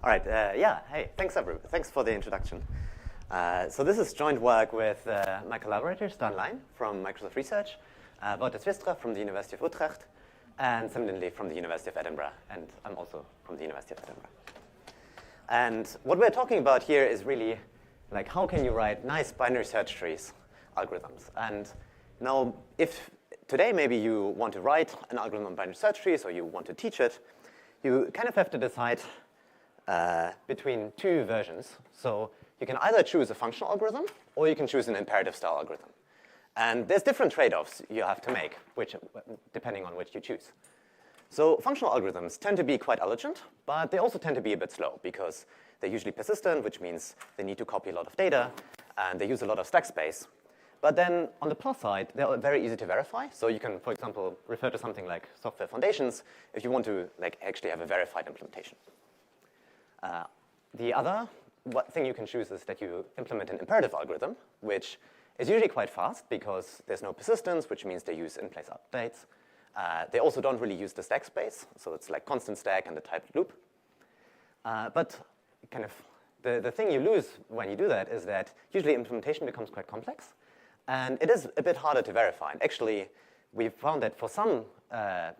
All right, yeah, hey, thanks for the introduction. So this is joint work with my collaborators, Daan from Microsoft Research, Wouter Swierstra from the University of Utrecht, and Lindley from the University of Edinburgh, and I'm also from the University of Edinburgh. And what we're talking about here is really like how can you write nice binary search trees algorithms. And now if today maybe you want to write an algorithm on binary search trees or you want to teach it, you kind of have to decide between two versions. So you can either choose a functional algorithm or you can choose an imperative style algorithm. And there's different trade-offs you have to make, depending on which you choose. So functional algorithms tend to be quite elegant, but they also tend to be a bit slow because they're usually persistent, which means they need to copy a lot of data, and they use a lot of stack space. But then on the plus side, they're very easy to verify. So you can, for example, refer to something like software foundations if you want to actually have a verified implementation. The other thing you can choose is that you implement an imperative algorithm, which is usually quite fast because there's no persistence, which means they use in-place updates. They also don't really use the stack space, so it's like constant stack and the typed loop. But kind of the thing you lose when you do that is that usually implementation becomes quite complex, and it is a bit harder to verify. And actually, we found that for some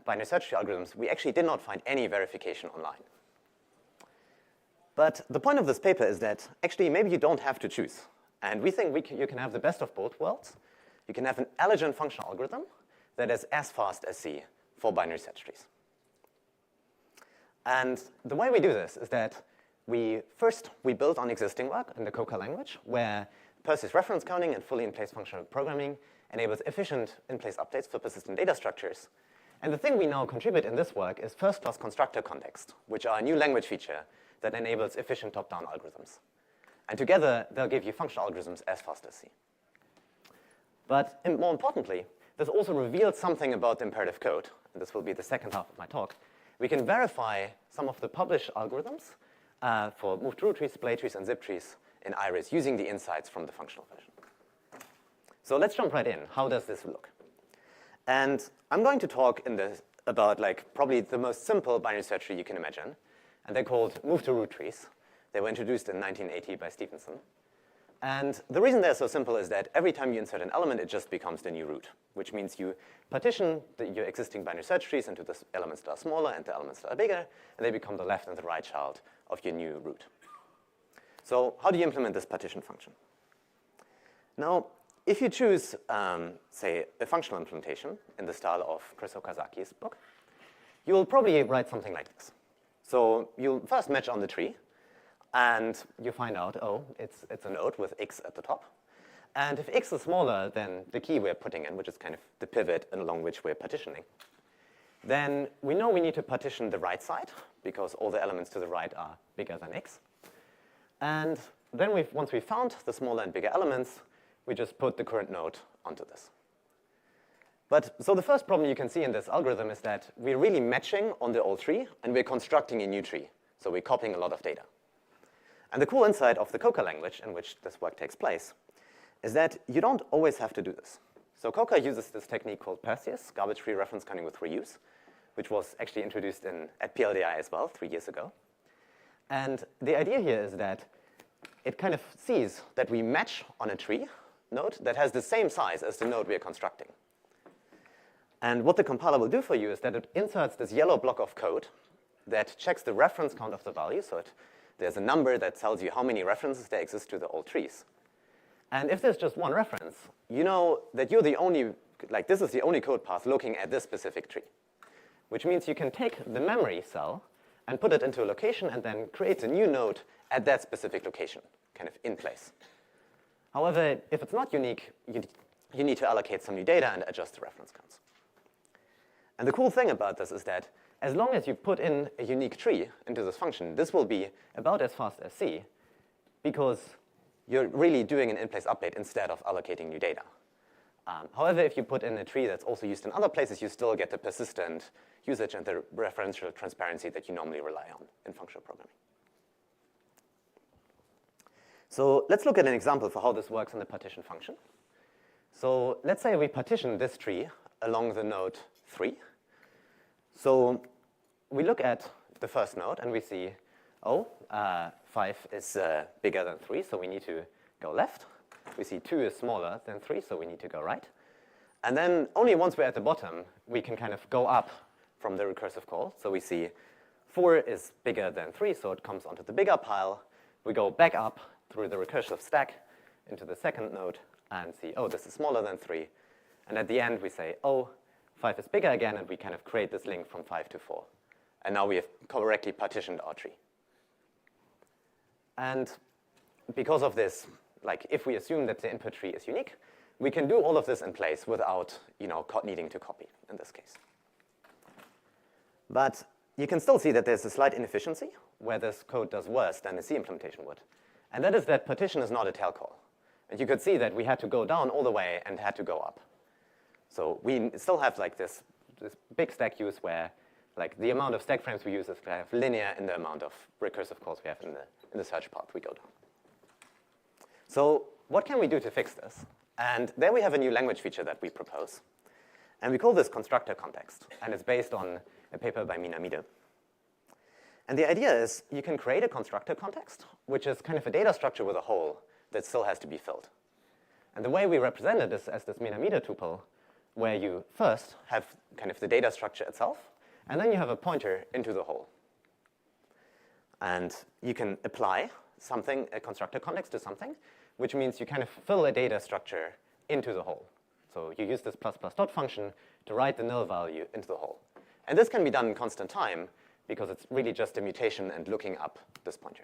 binary search tree algorithms, we actually did not find any verification online. But the point of this paper is that actually maybe you don't have to choose. And we think you can have the best of both worlds. You can have an elegant functional algorithm that is as fast as C for binary search trees. And the way we do this is that we build on existing work in the Coca language, where Percy's reference counting and fully in-place functional programming enables efficient in-place updates for persistent data structures. And the thing we now contribute in this work is first-class constructor context, which are a new language feature that enables efficient top-down algorithms. And together, they'll give you functional algorithms as fast as C. But more importantly, this also reveals something about the imperative code, and this will be the second half of my talk. We can verify some of the published algorithms for move-to-root trees, splay trees, and zip trees in Iris using the insights from the functional version. So let's jump right in. How does this look? And I'm going to talk about probably the most simple binary search tree you can imagine, and they're called move-to-root trees. They were introduced in 1980 by Stevenson. And the reason they're so simple is that every time you insert an element, it just becomes the new root, which means you partition your existing binary search trees into the elements that are smaller and the elements that are bigger, and they become the left and the right child of your new root. So how do you implement this partition function? Now, if you choose, say, a functional implementation in the style of Chris Okazaki's book, you will probably write something like this. So you'll first match on the tree, and you find out, oh, it's a node with x at the top. And if x is smaller than the key we're putting in, which is kind of the pivot along which we're partitioning, then we know we need to partition the right side, because all the elements to the right are bigger than x. And then once we've found the smaller and bigger elements, we just put the current node onto this. So the first problem you can see in this algorithm is that we're really matching on the old tree, and we're constructing a new tree. So we're copying a lot of data. And the cool insight of the Coca language in which this work takes place is that you don't always have to do this. So Coca uses this technique called Perseus, garbage-free reference counting with reuse, which was actually introduced at PLDI as well 3 years ago. And the idea here is that it kind of sees that we match on a tree node that has the same size as the node we're constructing. And what the compiler will do for you is that it inserts this yellow block of code that checks the reference count of the value. So there's a number that tells you how many references there exist to the old trees. And if there's just one reference, you know that you're the only, this is the only code path looking at this specific tree, which means you can take the memory cell and put it into a location and then create a new node at that specific location, kind of in place. However, if it's not unique, you need to allocate some new data and adjust the reference counts. And the cool thing about this is that as long as you put in a unique tree into this function, this will be about as fast as C, because you're really doing an in-place update instead of allocating new data. However, if you put in a tree that's also used in other places, you still get the persistent usage and the referential transparency that you normally rely on in functional programming. So let's look at an example for how this works in the partition function. So let's say we partition this tree along the node 3. So we look at the first node, and we see oh, 5 is bigger than 3, so we need to go left. We see 2 is smaller than 3, so we need to go right. And then only once we're at the bottom, we can kind of go up from the recursive call. So we see 4 is bigger than 3, so it comes onto the bigger pile. We go back up through the recursive stack into the second node and see, oh, this is smaller than 3. And at the end, we say, oh, 5 is bigger again, and we kind of create this link from 5 to 4. And now we have correctly partitioned our tree. And because of this, like if we assume that the input tree is unique, we can do all of this in place without needing to copy in this case. But you can still see that there's a slight inefficiency where this code does worse than a C implementation would. And that is that partition is not a tail call. And you could see that we had to go down all the way and had to go up. So we still have like this big stack use where like the amount of stack frames we use is kind of linear in the amount of recursive calls we have in the search path we go down. So what can we do to fix this? And there we have a new language feature that we propose. And we call this constructor context. And it's based on a paper by Minamide. And the idea is you can create a constructor context, which is kind of a data structure with a hole that still has to be filled. And the way we represent it is as this Minamide tuple, where you first have kind of the data structure itself, and then you have a pointer into the hole. And you can apply something, a constructor context to something, which means you kind of fill a data structure into the hole. So you use this ++ dot function to write the nil value into the hole. And this can be done in constant time because it's really just a mutation and looking up this pointer.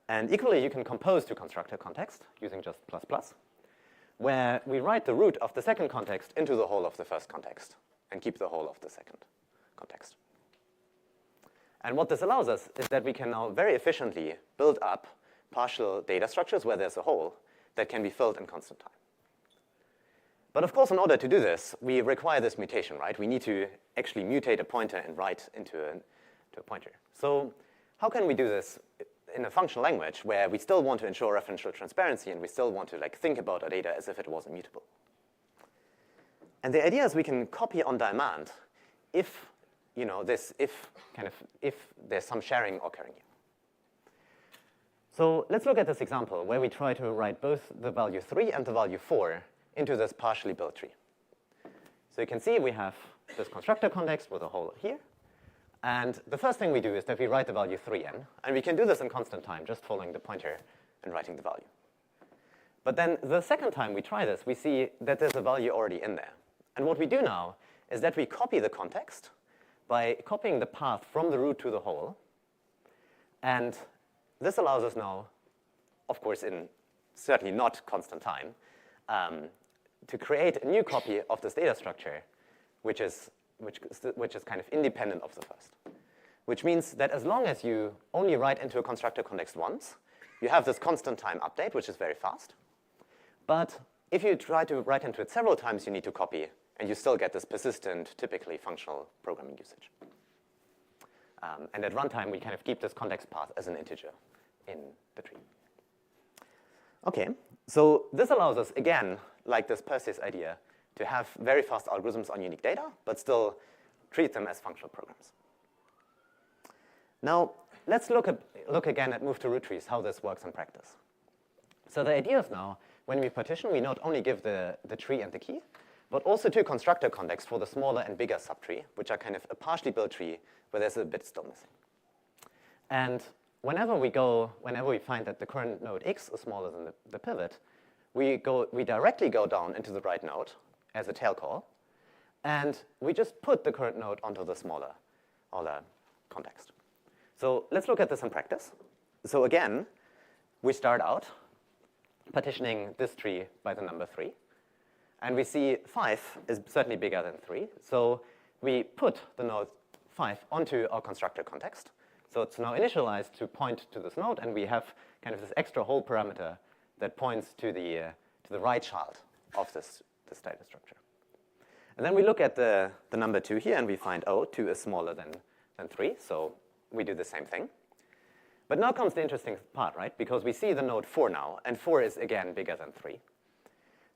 And equally, you can compose to constructor context using just ++, where we write the root of the second context into the hole of the first context and keep the whole of the second context. And what this allows us is that we can now very efficiently build up partial data structures where there's a hole that can be filled in constant time. But of course, in order to do this, we require this mutation, right? We need to actually mutate a pointer and write into a pointer. So how can we do this in a functional language where we still want to ensure referential transparency and we still want to think about our data as if it was immutable? And the idea is we can copy on demand if there's some sharing occurring here. So let's look at this example where we try to write both the value 3 and the value 4 into this partially built tree. So you can see we have this constructor context with a hole here. And the first thing we do is that we write the value 3 in. And we can do this in constant time, just following the pointer and writing the value. But then the second time we try this, we see that there's a value already in there. And what we do now is that we copy the context by copying the path from the root to the hole. And this allows us now, of course, in certainly not constant time, to create a new copy of this data structure, which is kind of independent of the first. Which means that as long as you only write into a constructor context once, you have this constant time update, which is very fast. But if you try to write into it several times, you need to copy, and you still get this persistent, typically functional programming usage. And at runtime, we kind of keep this context path as an integer in the tree. OK, so this allows us, again, like this Perseus idea, to have very fast algorithms on unique data, but still treat them as functional programs. Now, let's look again at move to root trees, how this works in practice. So the idea is now, when we partition, we not only give the tree and the key, but also two constructor contexts for the smaller and bigger subtree, which are kind of a partially built tree where there's a bit still missing. And whenever we find that the current node x is smaller than the pivot, we directly go down into the right node as a tail call, and we just put the current node onto the smaller context. So let's look at this in practice. So again, we start out partitioning this tree by the number 3. And we see 5 is certainly bigger than 3. So we put the node 5 onto our constructor context. So it's now initialized to point to this node, and we have kind of this extra hole parameter that points to the right child of this data structure. And then we look at the number 2 here, and we find, oh, 2 is smaller than 3. So we do the same thing. But now comes the interesting part, right? Because we see the node 4 now, and 4 is, again, bigger than 3.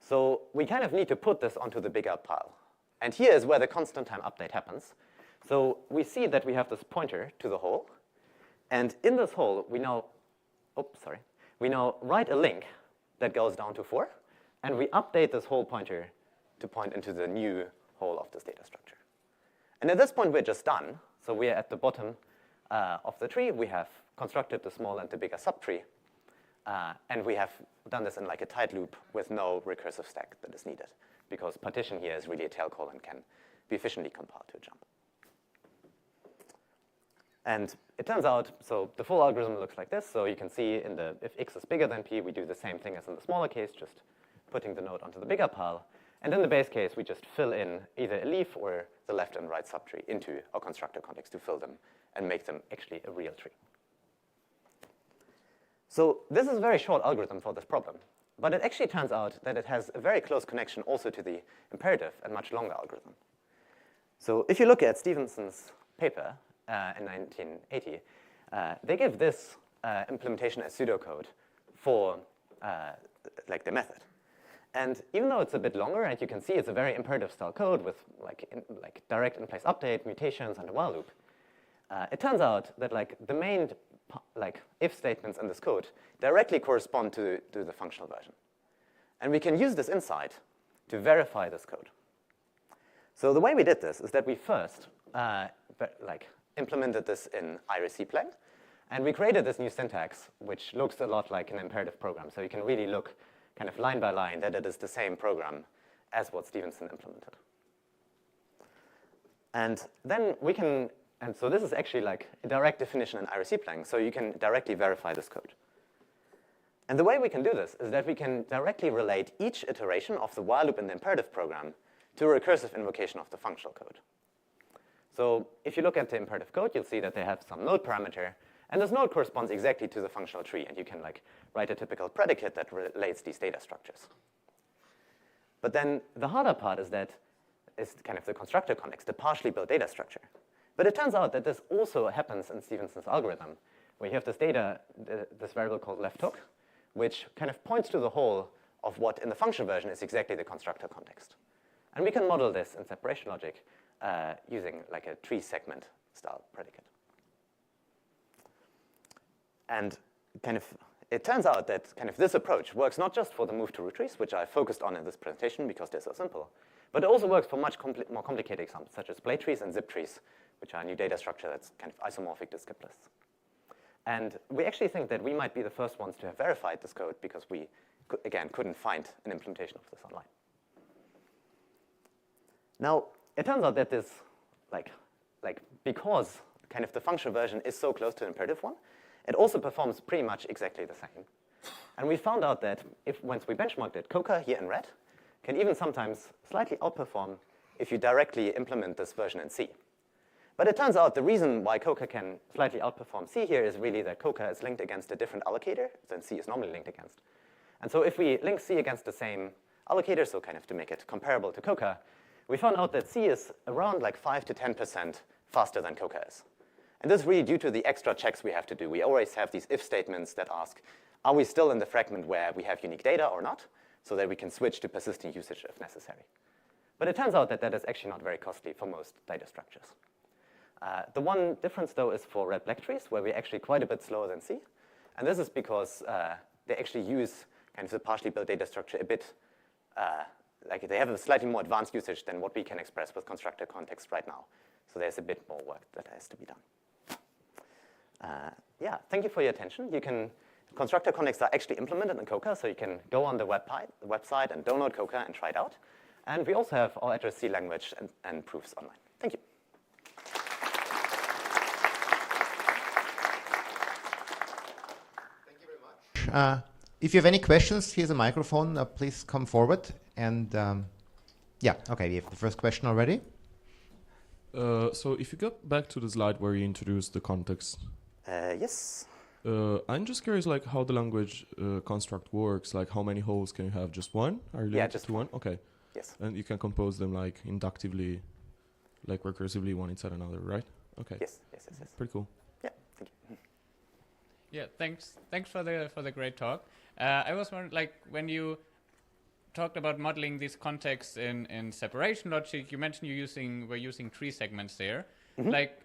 So we kind of need to put this onto the bigger pile. And here is where the constant time update happens. So we see that we have this pointer to the hole, And in this hole, we now write a link that goes down to 4, and we update this whole pointer to point into the new hole of this data structure. And at this point, we're just done. So we're at the bottom of the tree. We have constructed the small and the bigger subtree. And we have done this in like a tight loop with no recursive stack that is needed, because partition here is really a tail call and can be efficiently compiled to a jump. And it turns out, so the full algorithm looks like this. So you can see if x is bigger than p, we do the same thing as in the smaller case, just putting the node onto the bigger pile. And in the base case, we just fill in either a leaf or the left and right subtree into our constructor context to fill them and make them actually a real tree. So this is a very short algorithm for this problem. But it actually turns out that it has a very close connection also to the imperative and much longer algorithm. So if you look at Stephenson's paper in 1980, they give this implementation as pseudocode for like the method. And even though it's a bit longer, and you can see it's a very imperative style code with like direct in-place update, mutations, and a while loop, it turns out that like the main if statements in this code directly correspond to the functional version. And we can use this insight to verify this code. So the way we did this is that we first implemented this in iRecplang, and we created this new syntax, which looks a lot like an imperative program. So you can really look kind of line by line that it is the same program as what Stephenson implemented. And then we can, and so this is actually like a direct definition in iRecplang, so you can directly verify this code. And the way we can do this is that we can directly relate each iteration of the while loop in the imperative program to a recursive invocation of the functional code. So if you look at the imperative code, you'll see that they have some node parameter, and this node corresponds exactly to the functional tree, and you can like write a typical predicate that relates these data structures. But then the harder part is kind of the constructor context, the partially built data structure. But it turns out that this also happens in Stephenson's algorithm, where you have this this variable called left hook, which kind of points to the whole of what in the function version is exactly the constructor context. And we can model this in separation logic using like a tree segment style predicate. And it turns out that this approach works not just for the move to root trees, which I focused on in this presentation because they're so simple, but it also works for much more complicated examples, such as blade trees and zip trees, which are a new data structure that's kind of isomorphic to skip lists. And we actually think that we might be the first ones to have verified this code because we, again, couldn't find an implementation of this online. Now, it turns out that this, because kind of the functional version is so close to the imperative one, it also performs pretty much exactly the same. And we found out that once we benchmarked it, Coca here in red can even sometimes slightly outperform if you directly implement this version in C. But it turns out the reason why Coca can slightly outperform C here is really that Coca is linked against a different allocator than C is normally linked against. And so if we link C against the same allocator, so kind of to make it comparable to Coca, we found out that C is around like 5 to 10% faster than Coca is. And this is really due to the extra checks we have to do. We always have these if statements that ask, are we still in the fragment where we have unique data or not, so that we can switch to persistent usage if necessary. But it turns out that that is actually not very costly for most data structures. The one difference, though, is for red-black trees, where we're actually quite a bit slower than C. And this is because they actually use kind of the partially built data structure a bit, like they have a slightly more advanced usage than what we can express with constructor context right now. So there's a bit more work that has to be done. Yeah, thank you for your attention. Constructor contexts are actually implemented in Coca, so you can go on the website and download Coca and try it out. And we also have our address C language and proofs online. Thank you. Thank you very much. If you have any questions, here's a microphone. Please come forward. And yeah, okay, we have the first question already. So if you go back to the slide where you introduced the context. Yes. I'm just curious, like how the language construct works. Like how many holes can you have? Just one? Are you limited to one? Okay. Yes. And you can compose them like inductively, like recursively, one inside another, right? Okay. Yes. Pretty cool. Yeah. Thank you. Yeah. Thanks for the great talk. I was wondering, like when you talked about modeling these contexts in separation logic, you mentioned we're using tree segments there. Mm-hmm. Like,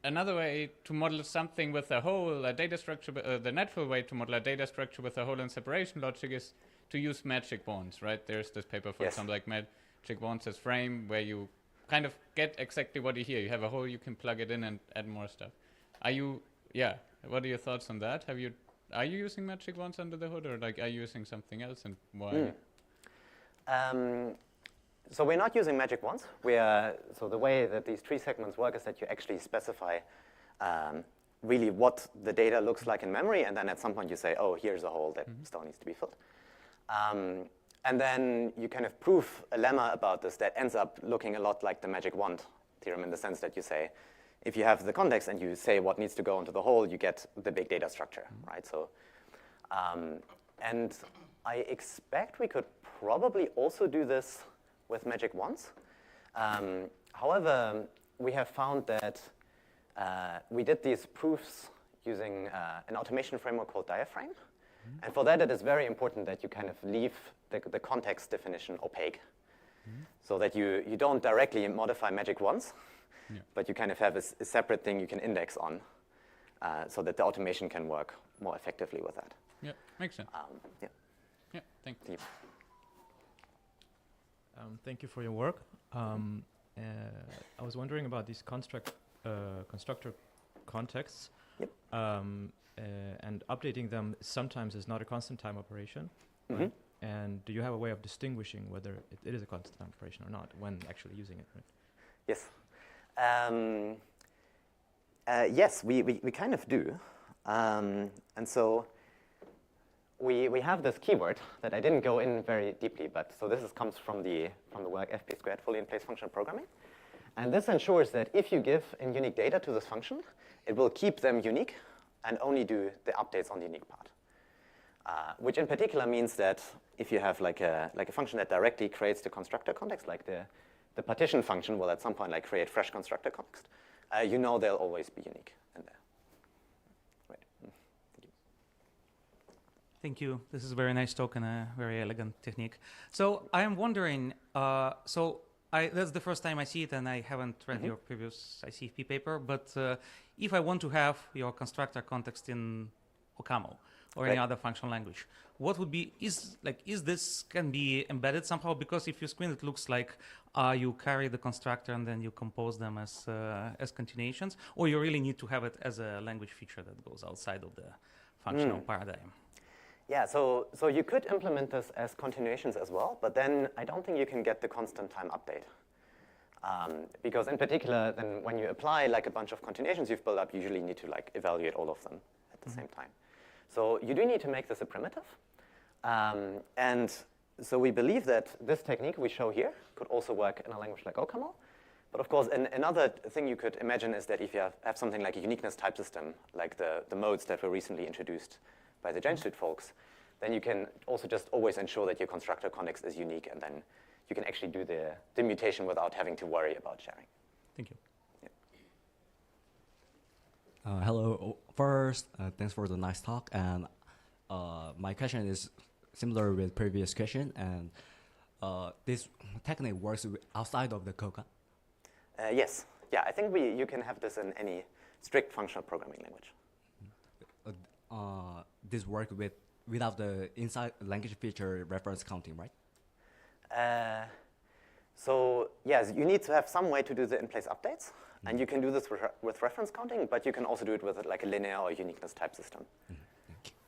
another way to model something with a whole data structure, the natural way to model a data structure with a whole and separation logic is to use magic wands, right? There's this paper, for example, like magic wands as frame, where you kind of get exactly what you hear. You have a hole, you can plug it in and add more stuff. What are your thoughts on that? Are you using magic wands under the hood, or like are you using something else, and why? So we're not using magic wands. So the way that these tree segments work is that you actually specify really what the data looks like in memory, and then at some point you say, oh, here's a hole that still needs to be filled. And then you kind of prove a lemma about this that ends up looking a lot like the magic wand theorem, in the sense that you say, if you have the context and you say what needs to go into the hole, you get the big data structure, right? So, and I expect we could probably also do this with magic wands. However, we have found that we did these proofs using an automation framework called Diaphragm. And for that, it is very important that you kind of leave the context definition opaque, so that you don't directly modify magic wands, but you kind of have a separate thing you can index on, so that the automation can work more effectively with that. Yeah, makes sense. Yeah, thank you. Thank you for your work. I was wondering about these constructor contexts. Yep. And updating them sometimes is not a constant time operation. Right? And do you have a way of distinguishing whether it is a constant time operation or not when actually using it? Right? Yes. Yes, we kind of do. And so we have this keyword that I didn't go in very deeply, but so this comes from the work FP², fully in place functional programming. And this ensures that if you give in unique data to this function, it will keep them unique and only do the updates on the unique part. Which in particular means that if you have like a function that directly creates the constructor context, like the partition function will at some point like create fresh constructor context, you know they'll always be unique in there. Right. Thank you. Thank you. This is a very nice talk and a very elegant technique. So I am wondering, that's the first time I see it, and I haven't read your previous ICFP paper, but if I want to have your constructor context in OCaml or any other functional language, what would be, is this can be embedded somehow? Because if you screen, it looks like you carry the constructor and then you compose them as continuations, or you really need to have it as a language feature that goes outside of the functional paradigm? Yeah, so you could implement this as continuations as well, but then I don't think you can get the constant time update. Because in particular, then when you apply like a bunch of continuations you've built up, you usually need to like evaluate all of them at the same time. So you do need to make this a primitive. And so we believe that this technique we show here could also work in a language like OCaml. But of course, another thing you could imagine is that if you have something like a uniqueness type system, like the modes that were recently introduced by the Jane-Street folks, then you can also just always ensure that your constructor context is unique, and then you can actually do the mutation without having to worry about sharing. Thank you. Hello. First, thanks for the nice talk. And my question is similar with previous question. And this technique works outside of the COCA? Yes. Yeah, I think you can have this in any strict functional programming language. This work without the inside language feature reference counting, right? So yes, you need to have some way to do the in-place updates, and you can do this with reference counting, but you can also do it with like a linear or uniqueness type system.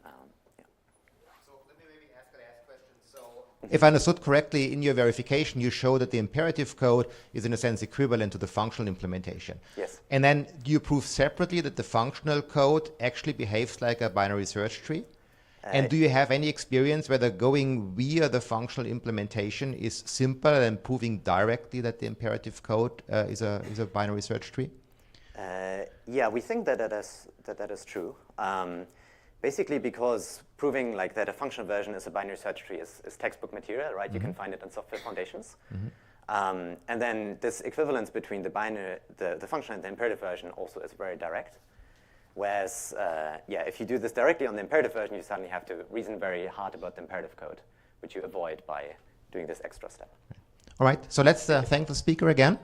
So let me maybe ask the last question. So if I understood correctly, in your verification, you show that the imperative code is in a sense equivalent to the functional implementation. Yes. And then do you prove separately that the functional code actually behaves like a binary search tree? And do you have any experience whether going via the functional implementation is simpler than proving directly that the imperative code is a binary search tree? Yeah, we think that that is true. Basically because proving like that a functional version is a binary search tree is textbook material, right? You can find it in software foundations. And then this equivalence between the binary, the functional and the imperative version also is very direct. Whereas, if you do this directly on the imperative version, you suddenly have to reason very hard about the imperative code, which you avoid by doing this extra step. All right, so let's thank the speaker again.